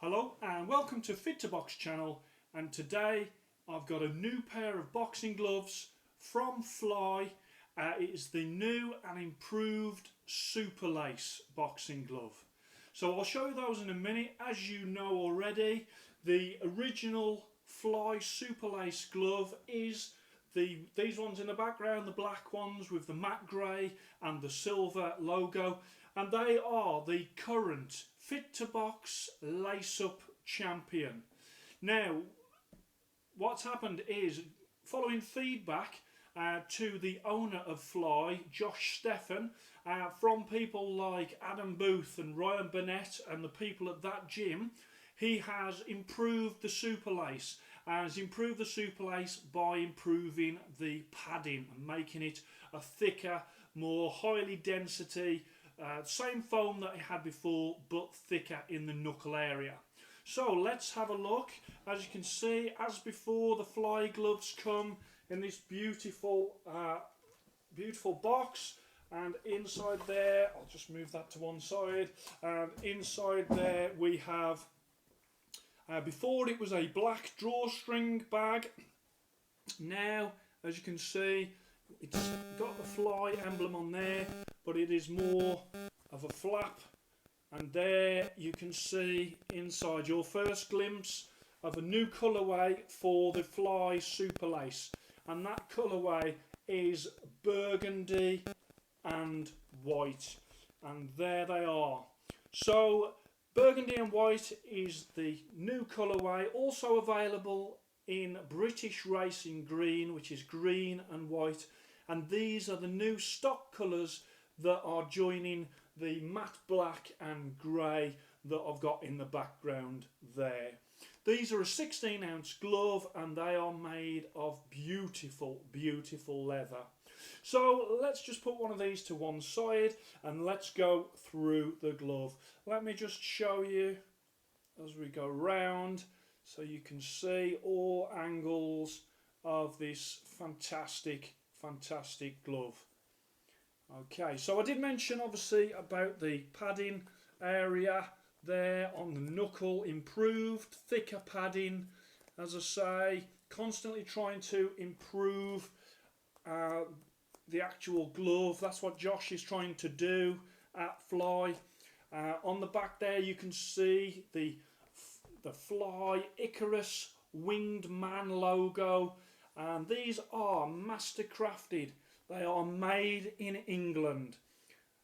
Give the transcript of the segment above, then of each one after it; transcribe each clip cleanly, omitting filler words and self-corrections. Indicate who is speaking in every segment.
Speaker 1: Hello and welcome to Fit to Box channel, and today I've got a new pair of boxing gloves from Fly. It is the new and improved Superlace boxing glove. So I'll show you those in a minute. As you know already, the original Fly Superlace glove is these ones in the background, the black ones with the matte grey and the silver logo, and they are the current Fit to Box Lace Up Champion. Now, what's happened is, following feedback to the owner of Fly, Josh Steffen, from people like Adam Booth and Ryan Burnett and the people at that gym, he has improved the Superlace. Has improved the Superlace by improving the padding and making it a thicker, more highly density, same foam that it had before, but thicker in the knuckle area. So let's have a look. As you can see, as before, the Fly gloves come in this beautiful box, and inside there, I'll just move that to one side, and inside there we have, before it was a black drawstring bag. Now, as you can see, it's got the Fly emblem on there, but it is more of a flap, and there you can see inside your first glimpse of a new colourway for the Fly Superlace, and that colourway is burgundy and white, and there they are. So burgundy and white is the new colourway, also available in British Racing Green, which is green and white, and these are the new stock colours that are joining the matte black and grey that I've got in the background there. These are a 16-ounce glove, and they are made of beautiful, beautiful leather. So let's just put one of these to one side and let's go through the glove. Let me just show you as we go round so you can see all angles of this fantastic glove. Okay, so I did mention obviously about the padding area there on the knuckle, improved, thicker padding. As I say, constantly trying to improve the actual glove. That's what Josh is trying to do at Fly. On the back there you can see the Fly Icarus Winged Man logo, and these are master crafted. They are made in England.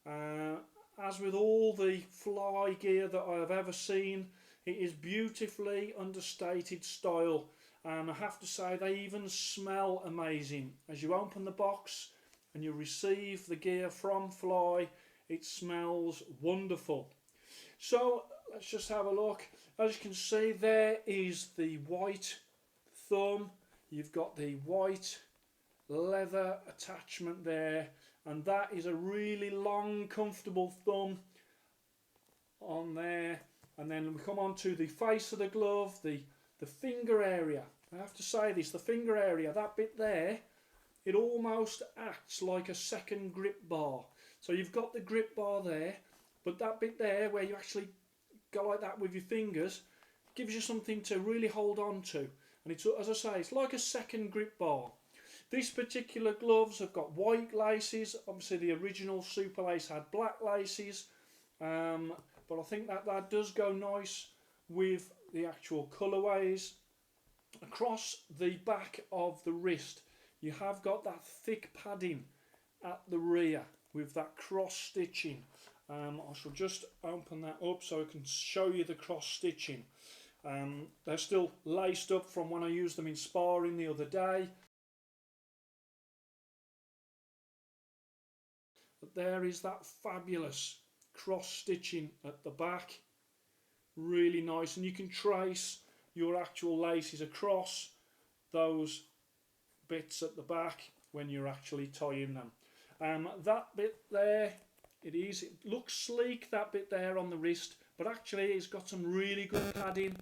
Speaker 1: As with all the Fly gear that I have ever seen, it is beautifully understated style, and I have to say they even smell amazing. As you open the box and you receive the gear from Fly, it smells wonderful. So let's just have a look. As you can see, there is the white thumb. You've got the white leather attachment there, and that is a really long, comfortable thumb on there. And then we come on to the face of the glove, the finger area. I have to say this, the finger area, that bit there, it almost acts like a second grip bar. So you've got the grip bar there, but that bit there where you actually go like that with your fingers gives you something to really hold on to. And it's, as I say, it's like a second grip bar. These particular gloves have got white laces. Obviously the original Superlace had black laces, but I think that does go nice with the actual colourways. Across the back of the wrist you have got that thick padding at the rear with that cross stitching. I shall just open that up so I can show you the cross stitching. They're still laced up from when I used them in sparring the other day. But there is that fabulous cross stitching at the back, really nice, and you can trace your actual laces across those bits at the back when you're actually tying them. That bit there, it looks sleek, that bit there on the wrist, but actually it's got some really good padding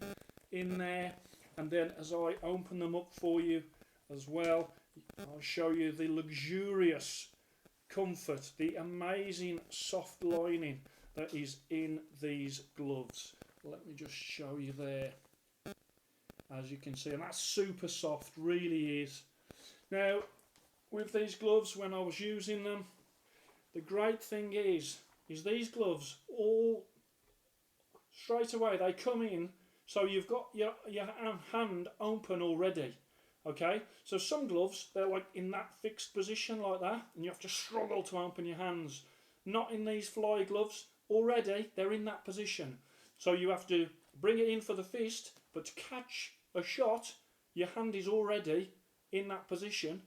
Speaker 1: in there. And then as I open them up for you as well, I'll show you the luxurious comfort, the amazing soft lining that is in these gloves. let me just show you there, as you can see, and that's super soft, really is. Now with these gloves, when I was using them, the great thing is these gloves all straight away they come in, so you've got your hand open already. Okay, so some gloves, they're like in that fixed position like that, and you have to struggle to open your hands. Not in these fly gloves. Already they're in that position, so you have to bring it in for the fist, but to catch a shot your hand is already in that position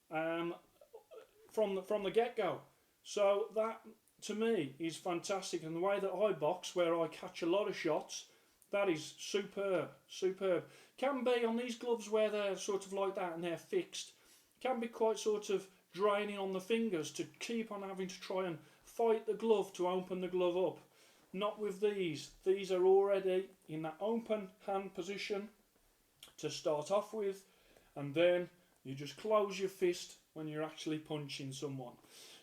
Speaker 1: from the get-go. So that to me is fantastic, and the way that I box, where I catch a lot of shots, that is superb. Can be on these gloves where they're sort of like that and they're fixed, can be quite sort of draining on the fingers to keep on having to try and fight the glove to open the glove up. Not with these. These are already in that open hand position to start off with, and then you just close your fist when you're actually punching someone.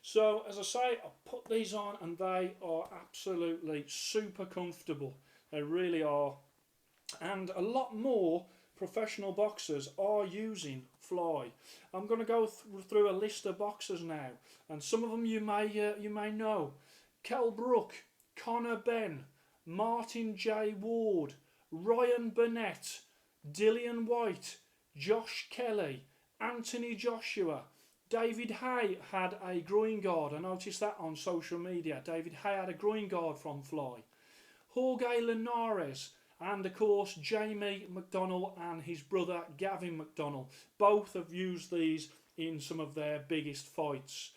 Speaker 1: So as I say, I put these on and they are absolutely super comfortable. They really are. And a lot more professional boxers are using fly. I'm going to go through a list of boxers now, and some of them you may know. Kell Brook, Conor Benn, Martin J. Ward, Ryan Burnett, Dillian White, Josh Kelly, Anthony Joshua. David Hay had a groin guard. I noticed that on social media. David Hay had a groin guard from fly. Jorge Linares, and of course Jamie McDonnell and his brother Gavin McDonnell. Both have used these in some of their biggest fights.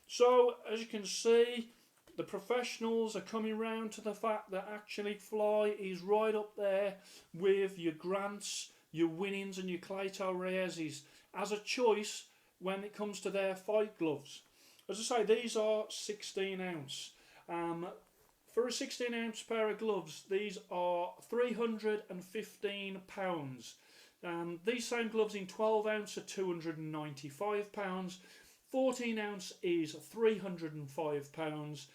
Speaker 1: So as you can see, the professionals are coming round to the fact that actually fly is right up there with your Grants, your Winnings and your Clayton Reyes as a choice when it comes to their fight gloves. As I say, these are 16 ounce. For a 16 ounce pair of gloves, these are £315. These same gloves in 12 ounce are £295. 14 ounce is £305.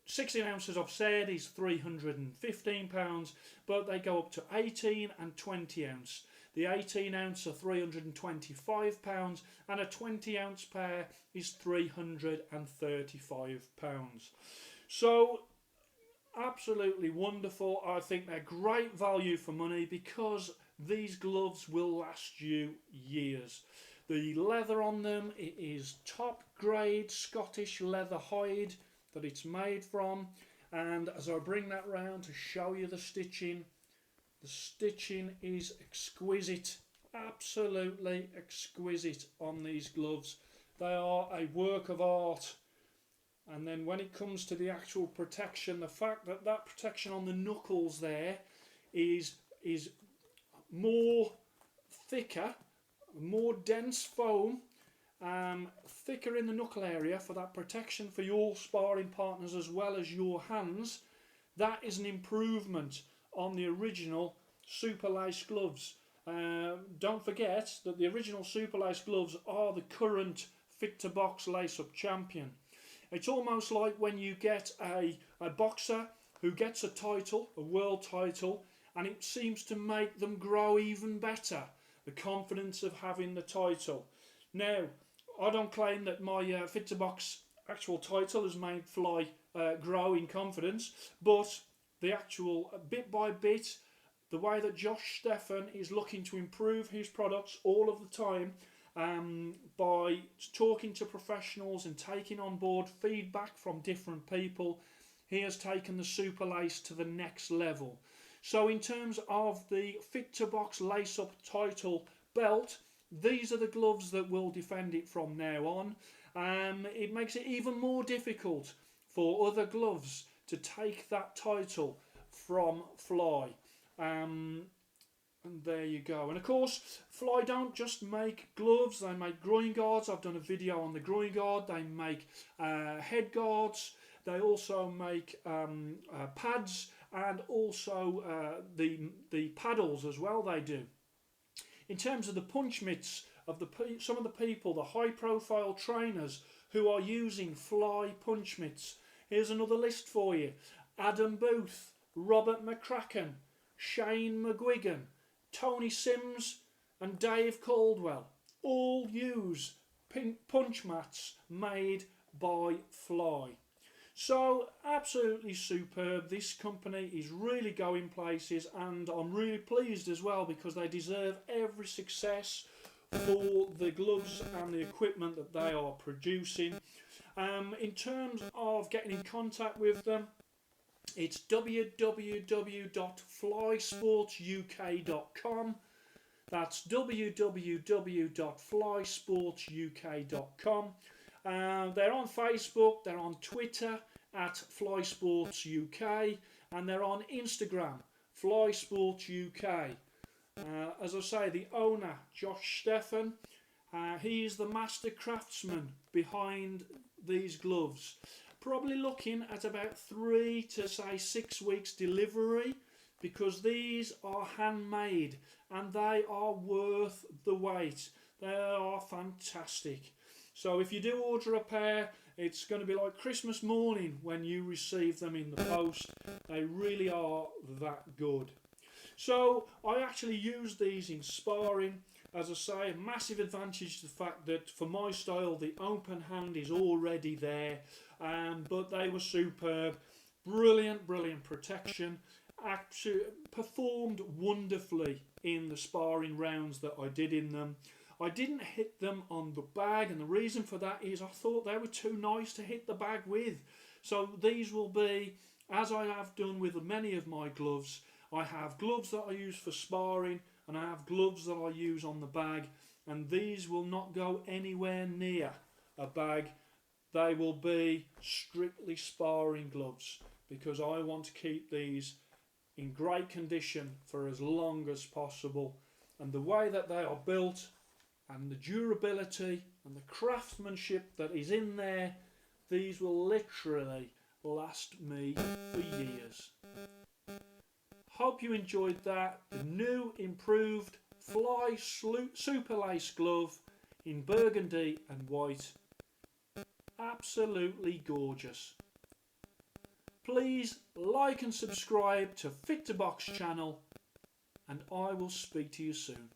Speaker 1: 16 ounces I've said is £315, but they go up to 18 and 20 ounce. The 18 ounce are £325, and a 20 ounce pair is £335. So absolutely wonderful. I think they're great value for money because these gloves will last you years. The leather on them, it is top grade Scottish leather hide that it's made from, and as I bring that round to show you the stitching is exquisite, absolutely exquisite on these gloves. They are a work of art. And then when it comes to the actual protection, the fact that that protection on the knuckles there is more thicker, more dense foam, thicker in the knuckle area for that protection for your sparring partners as well as your hands, that is an improvement on the original Superlace gloves. Don't forget that the original Superlace gloves are the current Fit to Box lace-up champion. It's almost like when you get a boxer who gets a title, a world title, and it seems to make them grow even better, the confidence of having the title. Now, I don't claim that my Fit to Box actual title has made fly grow in confidence, but the actual bit by bit, the way that Josh Stephan is looking to improve his products all of the time, by talking to professionals and taking on board feedback from different people, he has taken the Superlace to the next level. So in terms of the Fit to Box lace-up title belt, these are the gloves that will defend it from now on. It makes it even more difficult for other gloves to take that title from Fly. And there you go. And of course, Fly don't just make gloves, they make groin guards. I've done a video on the groin guard. They make head guards. They also make pads, and also the paddles as well they do. In terms of the punch mitts of some of the people, the high profile trainers who are using Fly punch mitts, here's another list for you. Adam Booth, Robert McCracken, Shane McGuigan, Tony Sims and Dave Caldwell all use punch mats made by Fly. So absolutely superb. This company is really going places, and I'm really pleased as well because they deserve every success for the gloves and the equipment that they are producing. In terms of getting in contact with them, it's www.flysportsuk.com. That's www.flysportsuk.com. They're on Facebook, they're on Twitter at FlySportsUK, and they're on Instagram, FlySportsUK. As I say, the owner, Josh Steffen, he is the master craftsman behind these gloves. Probably looking at about 3 to say 6 weeks delivery, because these are handmade and they are worth the wait. They are fantastic. So if you do order a pair, it's going to be like Christmas morning when you receive them in the post. They really are that good. So I actually use these in sparring. As I say, a massive advantage to the fact that for my style the open hand is already there, but they were superb. Brilliant protection. Actually performed wonderfully in the sparring rounds that I did in them. I didn't hit them on the bag, and the reason for that is I thought they were too nice to hit the bag with. So these will be, as I have done with many of my gloves, I have gloves that I use for sparring and I have gloves that I use on the bag, and these will not go anywhere near a bag. They will be strictly sparring gloves because I want to keep these in great condition for as long as possible. And the way that they are built and the durability and the craftsmanship that is in there, these will literally last me for years. Hope you enjoyed that. The new improved Fly Superlace glove in burgundy and white. Absolutely gorgeous. Please like and subscribe to Fit to Box channel, and I will speak to you soon.